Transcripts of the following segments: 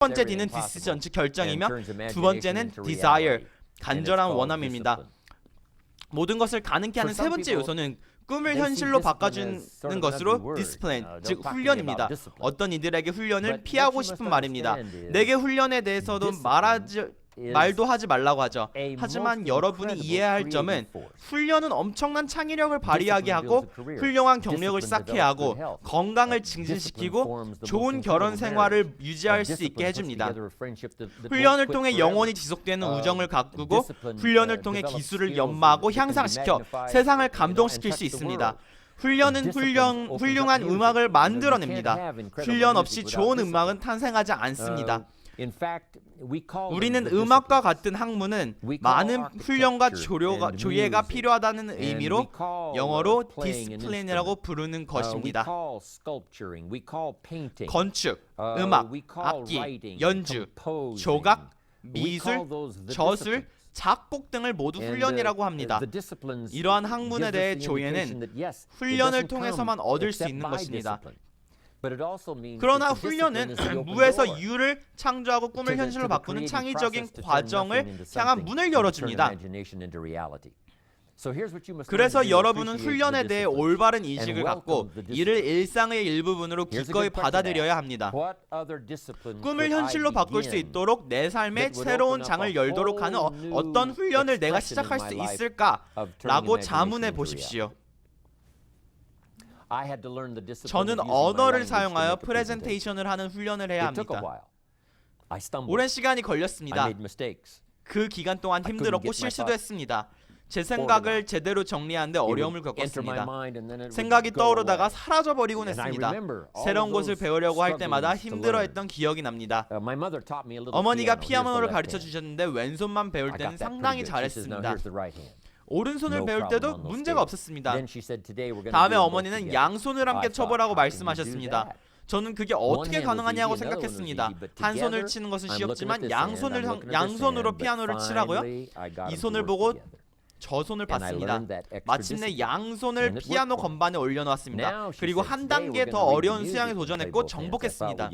번째 D는 decision, 즉 결정이며 두 번째는 desire, 간절한 원함입니다. 모든 것을 가능케 하는 세 번째 요소는 꿈을 현실로 바꿔주는 것으로 discipline, 즉 훈련입니다. 어떤 이들에게 훈련을 피하고 싶은 말입니다. 내게 훈련에 대해서도 말도 하지 말라고 하죠. 하지만 여러분이 이해해야 할 점은 훈련은 엄청난 창의력을 발휘하게 하고 훌륭한 경력을 쌓게 하고 건강을 증진시키고 좋은 결혼 생활을 유지할 수 있게 해줍니다. 훈련을 통해 영원히 지속되는 우정을 가꾸고 훈련을 통해 기술을 연마하고 향상시켜 세상을 감동시킬 수 있습니다. 훈련은 훌륭한 음악을 만들어냅니다. 훈련 없이 좋은 음악은 탄생하지 않습니다. 우리는 음악과 같은 학문은 많은 훈련과 조예가 필요하다는 의미로 영어로 discipline이라고 부르는 것입니다. 건축, 음악, 악기, 연주, 조각, 미술, 저술, 작곡 등을 모두 훈련이라고 합니다. 이러한 학문에 대해 조예는 훈련을 통해서만 얻을 수 있는 것입니다. 그러나 훈련은 무에서 유를 창조하고 꿈을 현실로 바꾸는 창의적인 과정을 향한 문을 열어줍니다. 그래서 여러분은 훈련에 대해 올바른 인식을 갖고 이를 일상의 일부분으로 기꺼이 받아들여야 합니다. 꿈을 현실로 바꿀 수 있도록 내 삶에 새로운 장을 열도록 하는 어떤 훈련을 내가 시작할 수 있을까? 라고 자문해 보십시오. 저는 언어를 사용하여 프레젠테이션을 하는 훈련을 해야 합니다. 오랜 시간이 걸렸습니다. 그 기간 동안 힘들었고 실수도 했습니다. 제 생각을 제대로 정리하는데 어려움을 겪었습니다. 생각이 떠오르다가 사라져버리곤 했습니다. 새로운 것을 배우려고 할 때마다 힘들어했던 기억이 납니다. 어머니가 피아노를 가르쳐 주셨는데 왼손만 배울 때는 상당히 잘했습니다. 오른손을 배울 때도 문제가 없었습니다. 다음에 어머니는 양손을 함께 쳐보라고 말씀하셨습니다. 저는 그게 어떻게 가능하냐고 생각했습니다. 한 손을 치는 것은 쉬웠지만 양손으로 피아노를 치라고요? 이 손을 보고 저 손을 봤습니다. 마침내 양손을 피아노 건반에 올려놓았습니다. 그리고 한 단계 더 어려운 수양에 도전했고 정복했습니다.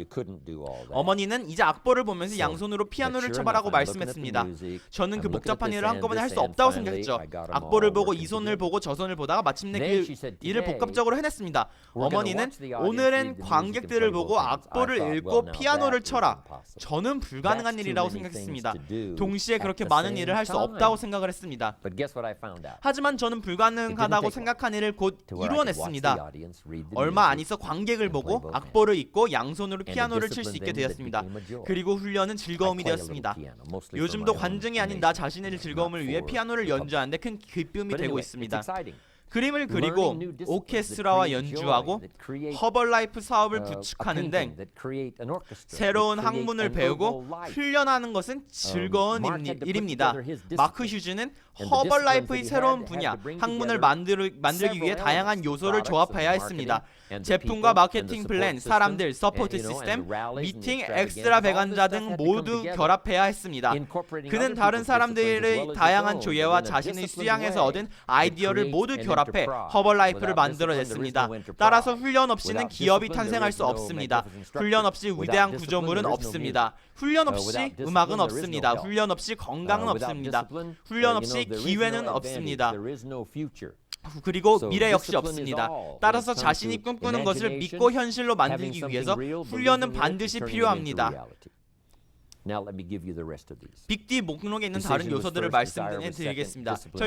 어머니는 이제 악보를 보면서 양손으로 피아노를 쳐봐라고 말씀했습니다. 저는 그 복잡한 일을 한꺼번에 할 수 없다고 생각했죠. 악보를 보고 이 손을 보고 저 손을 보다가 마침내 그 일을 복합적으로 해냈습니다. 어머니는 오늘은 관객들을 보고 악보를 읽고 피아노를 쳐라. 저는 불가능한 일이라고 생각했습니다. 동시에 그렇게 많은 일을 할 수 없다고 생각을 했습니다. 하지만 저는 불가능하다고 생각한 일을 곧 이루어냈습니다. 얼마 안 있어 관객을 보고 악보를 읽고 양손으로 피아노를 칠 수 있게 되었습니다. 그리고 훈련은 즐거움이 되었습니다. 요즘도 관중이 아닌 나 자신의 즐거움을 위해 피아노를 연주하는데 큰 기쁨이 되고 있습니다. 그림을 그리고 오케스트라와 연주하고 허벌라이프 사업을 구축하는 등 새로운 학문을 배우고 훈련하는 것은 즐거운 일입니다. 마크 휴즈는 허벌라이프의 새로운 분야, 학문을 만들기 위해 다양한 요소를 조합해야 했습니다. 제품과 마케팅 플랜, 사람들, 서포트 시스템, 미팅, 엑스트라 배관자 등 모두 결합해야 했습니다. 그는 다른 사람들의 다양한 조예와 자신의 수양에서 얻은 아이디어를 모두 결합해 허벌라이프를 만들어냈습니다. 따라서 훈련 없이는 기업이 탄생할 수 없습니다. 훈련 없이 위대한 구조물은 없습니다. 훈련 없이 음악은 없습니다. 훈련 없이 건강은 없습니다. 훈련 없이 기회는 없습니다. 그리고 미래 역시 없습니다. 따라서 자신이 꿈꾸는 것을 믿고 현실로 만들기 위해서 훈련은 반드시 필요합니다. 빅D 목록에 있는 다른 요소들을 말씀드리겠습니다.